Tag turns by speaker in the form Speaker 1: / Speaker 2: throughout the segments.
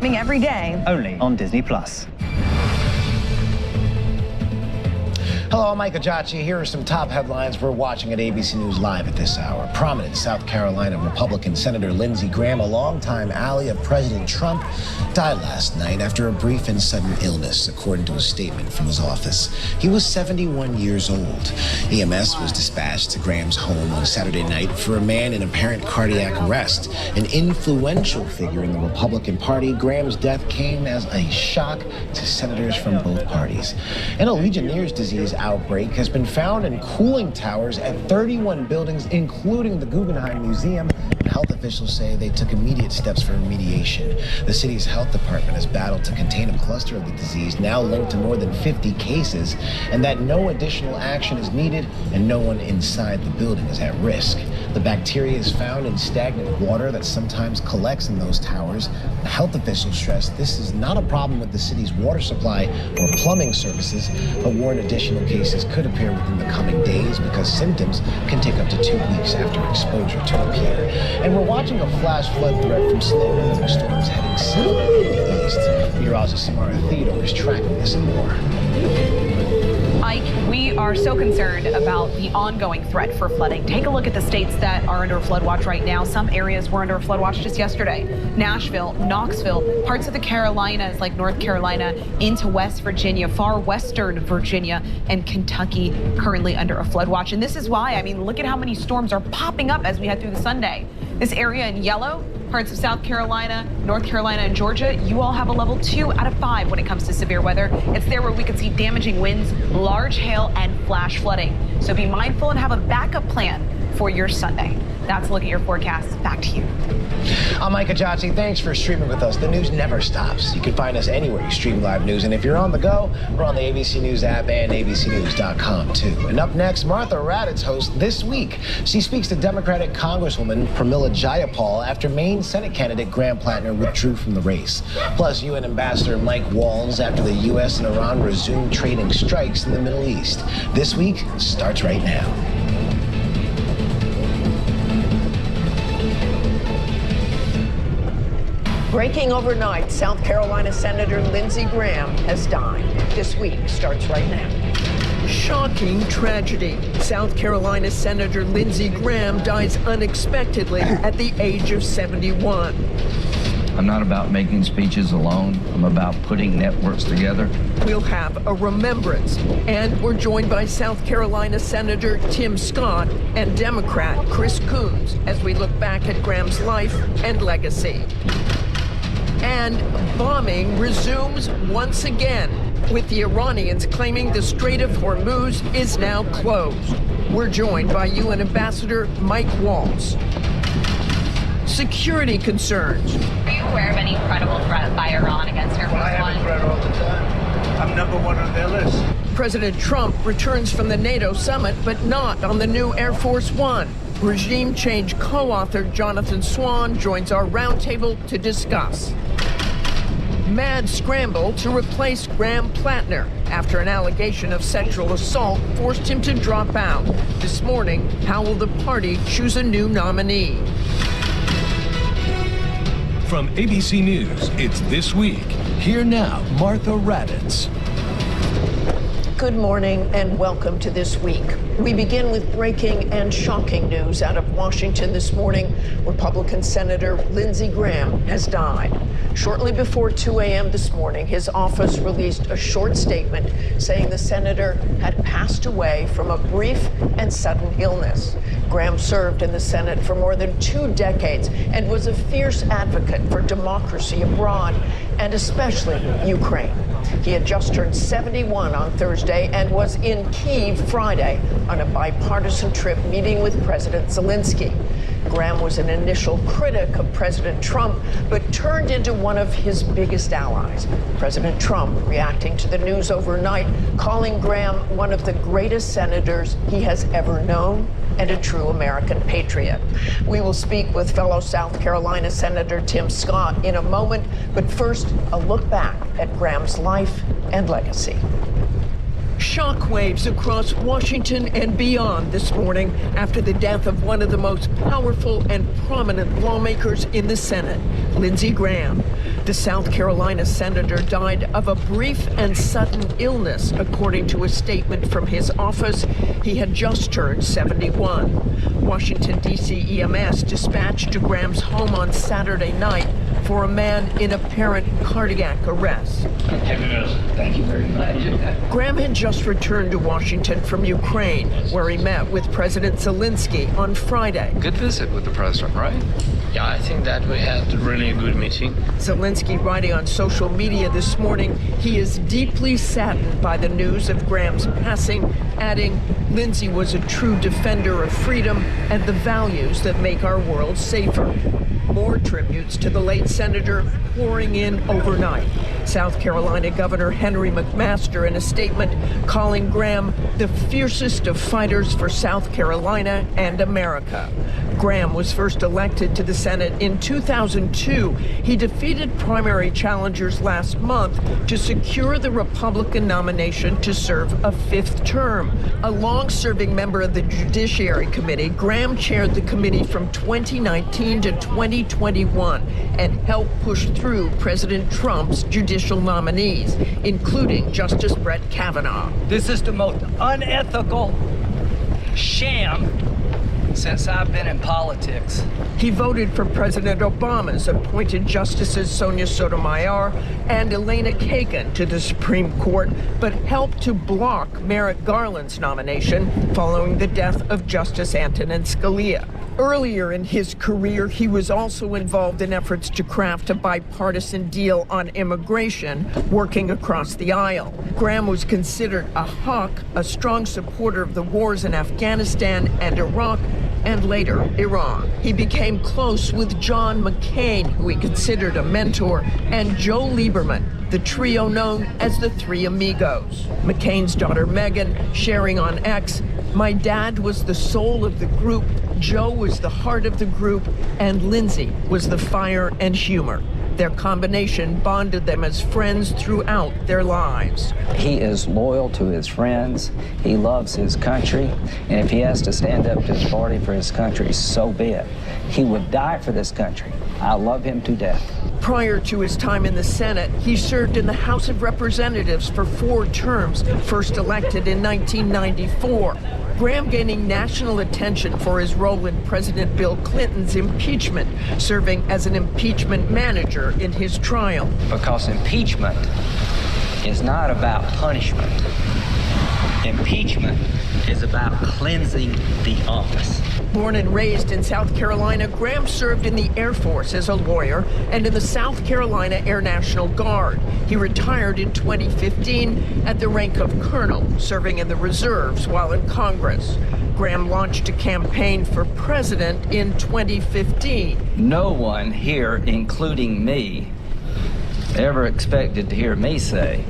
Speaker 1: happening every day.
Speaker 2: Only on Disney+.
Speaker 3: Hello, I'm Mike Ajachi. Here are some top headlines we're watching at ABC News Live at this hour. Prominent South Carolina Republican Senator Lindsey Graham, a longtime ally of President Trump, died last night after a brief and sudden illness, according to a statement from his office. He was 71 years old. EMS was dispatched to Graham's home on Saturday night for a man in apparent cardiac arrest. An influential figure in the Republican Party, Graham's death came as a shock to senators from both parties. And a Legionnaire's disease outbreak has been found in cooling towers at 31 buildings, including the Guggenheim Museum. Health officials say they took immediate steps for remediation. The city's health department has battled to contain a cluster of the disease, now linked to more than 50 cases, and that no additional action is needed and no one inside the building is at risk. The bacteria is found in stagnant water that sometimes collects in those towers. The health officials stress this is not a problem with the city's water supply or plumbing services, but warn additional cases could appear within the coming days because symptoms can take up to 2 weeks after exposure to a pier. And we're watching a flash flood threat from slow moving storms heading south and east. Meteorologist Samara Theodore is tracking this and more.
Speaker 1: Ike, we are so concerned about the ongoing threat for flooding. Take a look at the states that are under a flood watch right now. Some areas were under a flood watch just yesterday. Nashville, Knoxville, parts of the Carolinas like North Carolina into West Virginia, far western Virginia, and Kentucky currently under a flood watch. And this is why, I mean, look at how many storms are popping up as we head through the Sunday. This area in yellow, parts of South Carolina, North Carolina, and Georgia, you all have a level 2 out of 5 when it comes to severe weather. It's there where we could see damaging winds, large hail, and flash flooding. So be mindful and have a backup plan for your Sunday. That's a look at your forecast. Back to you.
Speaker 3: I'm Mike Ajachi. Thanks for streaming with us. The news never stops. You can find us anywhere you stream live news. And if you're on the go, we're on the ABC News app and abcnews.com too. And up next, Martha Raddatz hosts This Week. She speaks to Democratic Congresswoman Pramila Jayapal after Maine Senate candidate Graham Plattner withdrew from the race. Plus, UN Ambassador Mike Walls after the U.S. and Iran resumed trading strikes in the Middle East. This Week starts right now.
Speaker 4: Breaking overnight, South Carolina Senator Lindsey Graham has died. This Week starts right now.
Speaker 5: Shocking tragedy. South Carolina Senator Lindsey Graham dies unexpectedly at the age of 71.
Speaker 6: I'm not about making speeches alone. I'm about putting networks together.
Speaker 5: We'll have a remembrance. And we're joined by South Carolina Senator Tim Scott and Democrat Chris Coons as we look back at Graham's life and legacy. And bombing resumes once again, with the Iranians claiming the Strait of Hormuz is now closed. We're joined by UN Ambassador Mike Walls. Security concerns.
Speaker 1: Are you aware of any credible threat by Iran against Air Force One?
Speaker 7: I have a threat all the time. I'm number one on their list.
Speaker 5: President Trump returns from the NATO summit, but not on the new Air Force One. Regime change co-author Jonathan Swan joins our roundtable to discuss. Mad scramble to replace Graham Plattner after an allegation of sexual assault forced him to drop out. This morning, how will the party choose a new nominee?
Speaker 8: From ABC News, it's This Week. Here now, Martha Raddatz.
Speaker 4: Good morning and welcome to This Week. We begin with breaking and shocking news out of Washington this morning. Republican Senator Lindsey Graham has died. Shortly before 2 a.m. this morning, his office released a short statement saying the senator had passed away from a brief and sudden illness. Graham served in the Senate for more than 2 decades and was a fierce advocate for democracy abroad and especially Ukraine. He had just turned 71 on Thursday and was in Kyiv Friday on a bipartisan trip meeting with President Zelensky. Graham was an initial critic of President Trump, but turned into one of his biggest allies. President Trump reacting to the news overnight, calling Graham one of the greatest senators he has ever known and a true American patriot. We will speak with fellow South Carolina Senator Tim Scott in a moment, but first, a look back at Graham's life and legacy.
Speaker 5: Shockwaves across Washington and beyond this morning after the death of one of the most powerful and prominent lawmakers in the Senate, Lindsey Graham. The South Carolina senator died of a brief and sudden illness, according to a statement from his office. He had just turned 71. Washington, D.C. EMS dispatched to Graham's home on Saturday night for a man in apparent cardiac arrest.
Speaker 6: Thank you very much.
Speaker 5: Graham had just returned to Washington from Ukraine, where he met with President Zelensky on Friday.
Speaker 2: Good visit with the president, right?
Speaker 9: Yeah, I think that we had really a good meeting.
Speaker 5: Zelensky writing on social media this morning, he is deeply saddened by the news of Graham's passing, adding, Lindsey was a true defender of freedom and the values that make our world safer. More tributes to the late senator pouring in overnight. South Carolina Governor Henry McMaster in a statement calling Graham the fiercest of fighters for South Carolina and America. Graham was first elected to the Senate in 2002. He defeated primary challengers last month to secure the Republican nomination to serve a 5th term. A long-serving member of the Judiciary Committee, Graham chaired the committee from 2019 to 2021 and helped push through President Trump's judicial nominees, including Justice Brett Kavanaugh.
Speaker 10: This is the most unethical sham since I've been in politics.
Speaker 5: He voted for President Obama's appointed Justices Sonia Sotomayor and Elena Kagan to the Supreme Court, but helped to block Merrick Garland's nomination following the death of Justice Antonin Scalia. Earlier in his career, he was also involved in efforts to craft a bipartisan deal on immigration, working across the aisle. Graham was considered a hawk, a strong supporter of the wars in Afghanistan and Iraq, and later Iran. He became close with John McCain, who he considered a mentor, and Joe Lieberman, the trio known as the Three Amigos. McCain's daughter Megan sharing on X, "My dad was the soul of the group, Joe was the heart of the group, and Lindsey was the fire and humor." Their combination bonded them as friends throughout their lives.
Speaker 11: He is loyal to his friends. He loves his country. And if he has to stand up to his party for his country, so be it. He would die for this country. I love him to death.
Speaker 5: Prior to his time in the Senate, he served in the House of Representatives for 4 terms, first elected in 1994. Graham gaining national attention for his role in President Bill Clinton's impeachment, serving as an impeachment manager in his trial.
Speaker 11: Because impeachment is not about punishment. Impeachment is about cleansing the office.
Speaker 5: Born and raised in South Carolina, Graham served in the Air Force as a lawyer and in the South Carolina Air National Guard. He retired in 2015 at the rank of colonel, serving in the reserves while in Congress. Graham launched a campaign for president in 2015.
Speaker 11: No one here, including me, ever expected to hear me say,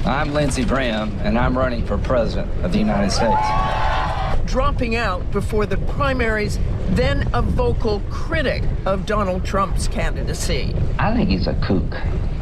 Speaker 11: "I'm Lindsey Graham, and I'm running for president of the United States."
Speaker 5: Dropping out before the primaries, then a vocal critic of Donald Trump's candidacy.
Speaker 6: I think he's a kook.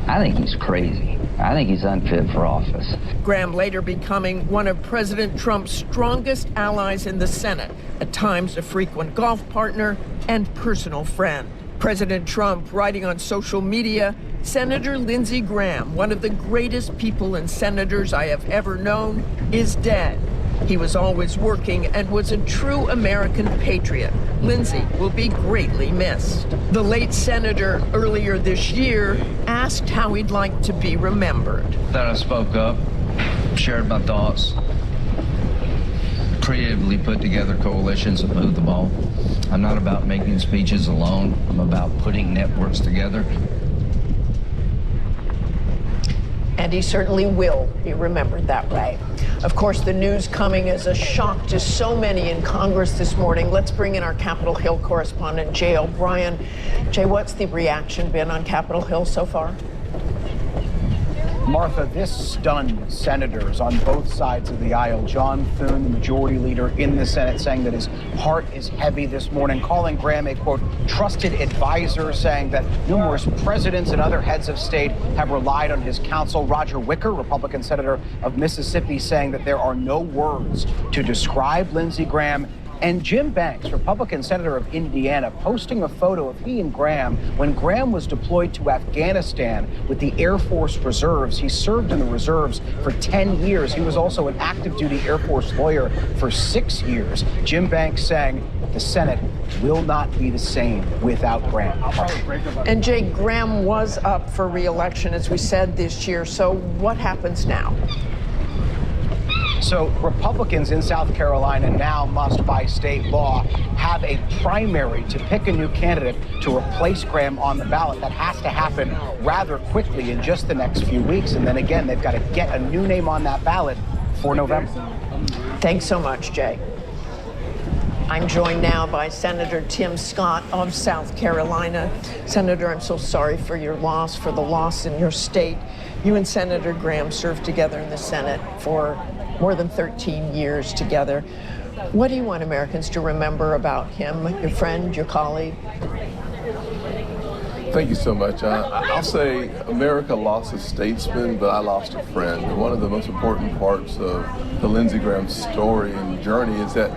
Speaker 6: I think he's crazy. I think he's unfit for office.
Speaker 5: Graham later becoming one of President Trump's strongest allies in the Senate, at times a frequent golf partner and personal friend. President Trump writing on social media, "Senator Lindsey Graham, one of the greatest people and senators I have ever known, is dead. He was always working and was a true American patriot. Lindsey will be greatly missed." The late senator earlier this year asked how he'd like to be remembered.
Speaker 6: That I spoke up, shared my thoughts, creatively put together coalitions that move the ball. I'm not about making speeches alone. I'm about putting networks together.
Speaker 4: And he certainly will be remembered that way. Of course, the news coming as a shock to so many in Congress this morning. Let's bring in our Capitol Hill correspondent, Jay O'Brien. Jay, what's the reaction been on Capitol Hill so far?
Speaker 12: Martha, this stunned senators on both sides of the aisle. John Thune, the majority leader in the Senate, saying that his heart is heavy this morning, calling Graham a, quote, trusted advisor, saying that numerous presidents and other heads of state have relied on his counsel. Roger Wicker, Republican senator of Mississippi, saying that there are no words to describe Lindsey Graham And Jim Banks, Republican senator of Indiana, posting a photo of he and Graham when Graham was deployed to Afghanistan with the Air Force Reserves. He served in the reserves for 10 years. He was also an active duty Air Force lawyer for 6 years. Jim Banks saying the Senate will not be the same without Graham.
Speaker 4: And Jay, Graham was up for re-election, as we said, this year. So what happens now?
Speaker 12: So Republicans in South Carolina now must, by state law, have a primary to pick a new candidate to replace Graham on the ballot. That has to happen rather quickly in just the next few weeks. And then again, they've got to get a new name on that ballot for November.
Speaker 4: Thanks so much, Jay. I'm joined now by Senator Tim Scott of South Carolina. Senator, I'm so sorry for your loss, for the loss in your state. You and Senator Graham served together in the Senate for more than 13 years together. What do you want Americans to remember about him, your friend, your colleague?
Speaker 13: Thank you so much. I'll say America lost a statesman, but I lost a friend. One of the most important parts of the Lindsey Graham story and journey is that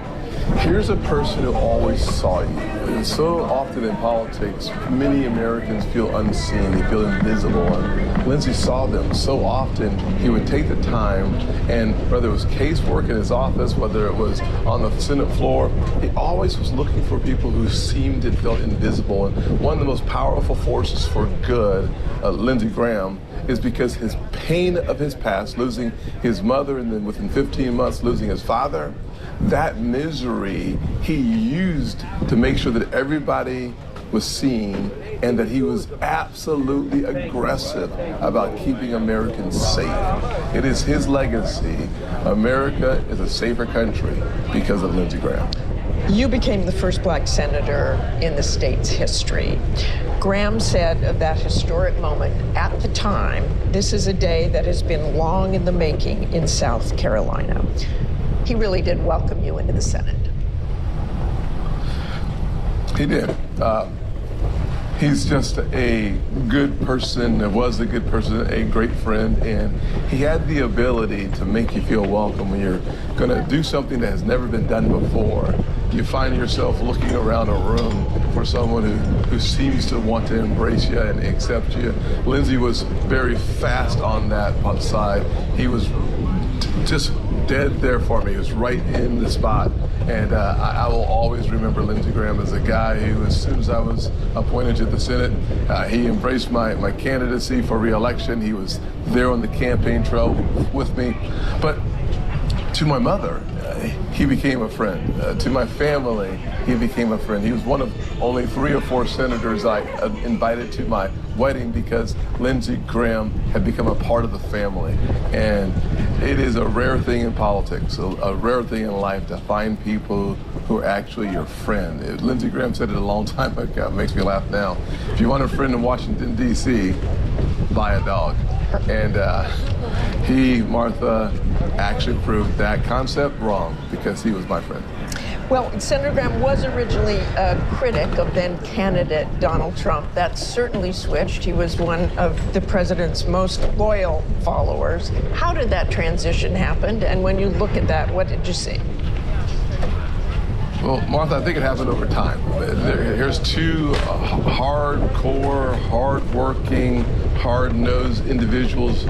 Speaker 13: here's a person who always saw you. And so often in politics, many Americans feel unseen, they feel invisible. And Lindsey saw them so often. He would take the time, and whether it was casework in his office, whether it was on the Senate floor, he always was looking for people who seemed and felt invisible. And one of the most powerful forces for good, Lindsey Graham, is because his pain of his past, losing his mother and then within 15 months losing his father, that misery he used to make sure that everybody was seen and that he was absolutely aggressive about keeping Americans safe. It is his legacy. America is a safer country because of Lindsey Graham.
Speaker 4: You became the first black senator in the state's history. Graham said of that historic moment at the time, this is a day that has been long in the making in South Carolina. He really did welcome you into the Senate.
Speaker 13: He did. He's just a good person, was a good person, a great friend, and he had the ability to make you feel welcome when you're going to do something that has never been done before. You find yourself looking around a room for someone who seems to want to embrace you and accept you. Lindsey was very fast on that side. He was just dead there for me. He was right in the spot. And I will always remember Lindsey Graham as a guy who, as soon as I was appointed to the Senate, he embraced my candidacy for re-election. He was there on the campaign trail with me. But to my mother, he became a friend. To my family, he became a friend. He was one of only 3 or 4 senators I invited to my wedding because Lindsey Graham had become a part of the family. And it is a rare thing in politics, a rare thing in life to find people who are actually your friend. Lindsey Graham said it a long time ago. It makes me laugh now. If you want a friend in Washington, D.C., buy a dog. And Martha, actually proved that concept wrong because he was my friend.
Speaker 4: Well, Senator Graham was originally a critic of then candidate Donald Trump. That certainly switched. He was one of the president's most loyal followers. How did that transition happen? And when you look at that, what did you see?
Speaker 13: Well, Martha, I think it happened over time. Here's 2 hardcore, hardworking, hard-nosed individuals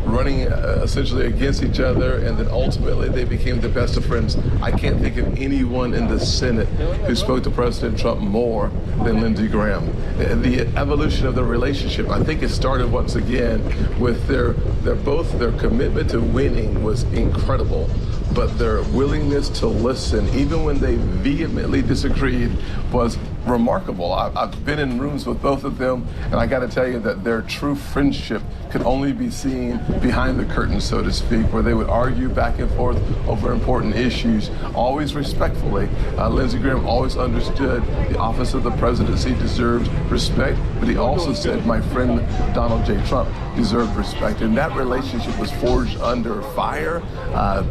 Speaker 13: running essentially against each other, and then ultimately they became the best of friends. I can't think of anyone in the Senate who spoke to President Trump more than Lindsey Graham. The evolution of their relationship, I think it started once again with their commitment to winning was incredible. But their willingness to listen, even when they vehemently disagreed, was remarkable. I've been in rooms with both of them, and I got to tell you that their true friendship could only be seen behind the curtain, so to speak, where they would argue back and forth over important issues, always respectfully. Lindsey Graham always understood the office of the presidency deserved respect, but he also said my friend Donald J. Trump deserved respect. And that relationship was forged under fire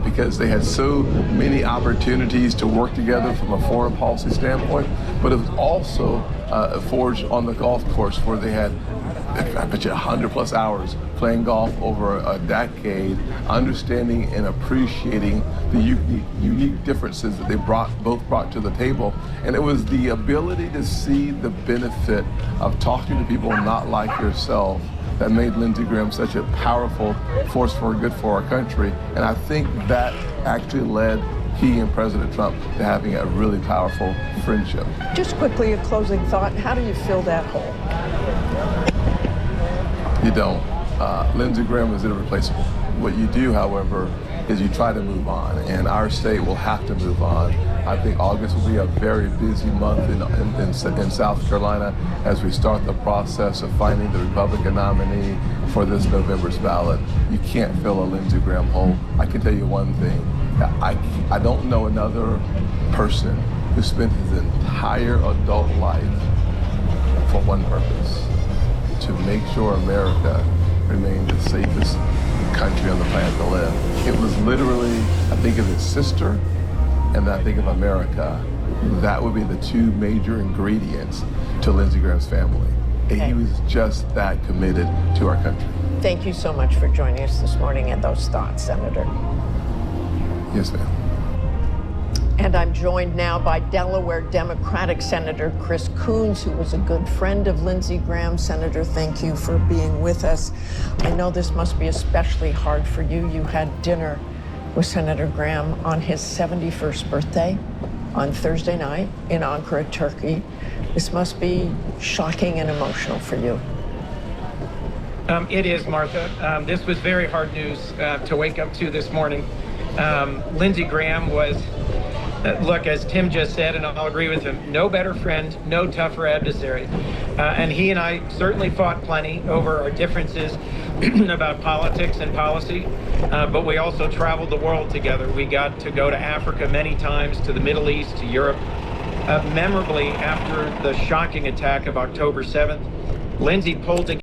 Speaker 13: because they had so many opportunities to work together from a foreign policy standpoint, but it was also forged on the golf course where they had I bet you 100+ hours playing golf over a decade, understanding and appreciating the unique differences that they both brought to the table. And it was the ability to see the benefit of talking to people not like yourself that made Lindsey Graham such a powerful force for good for our country. And I think that actually led he and President Trump to having a really powerful friendship.
Speaker 4: Just quickly, a closing thought. How do you fill that hole?
Speaker 13: You don't. Lindsey Graham is irreplaceable. What you do, however, is you try to move on, and our state will have to move on. I think August will be a very busy month in South Carolina as we start the process of finding the Republican nominee for this November's ballot. You can't fill a Lindsey Graham hole. I can tell you one thing. I don't know another person who spent his entire adult life for one purpose: to make sure America remained the safest country on the planet to live. It was literally, I think of his sister, and then I think of America. That would be the two major ingredients to Lindsey Graham's family. And he was just that committed to our country.
Speaker 4: Thank you so much for joining us this morning and those thoughts, Senator.
Speaker 13: Yes, ma'am.
Speaker 4: And I'm joined now by Delaware Democratic Senator Chris Coons, who was a good friend of Lindsey Graham. Senator, thank you for being with us. I know this must be especially hard for you. You had dinner with Senator Graham on his 71st birthday on Thursday night in Ankara, Turkey. This must be shocking and emotional for you.
Speaker 14: It is, Martha. This was very hard news to wake up to this morning. Lindsey Graham was, look, as Tim just said, and I'll agree with him, no better friend, no tougher adversary. And he and I certainly fought plenty over our differences about politics and policy, but we also traveled the world together. We got to go to Africa many times, to the Middle East, to Europe. Memorably, after the shocking attack of October 7th, Lindsey pulled together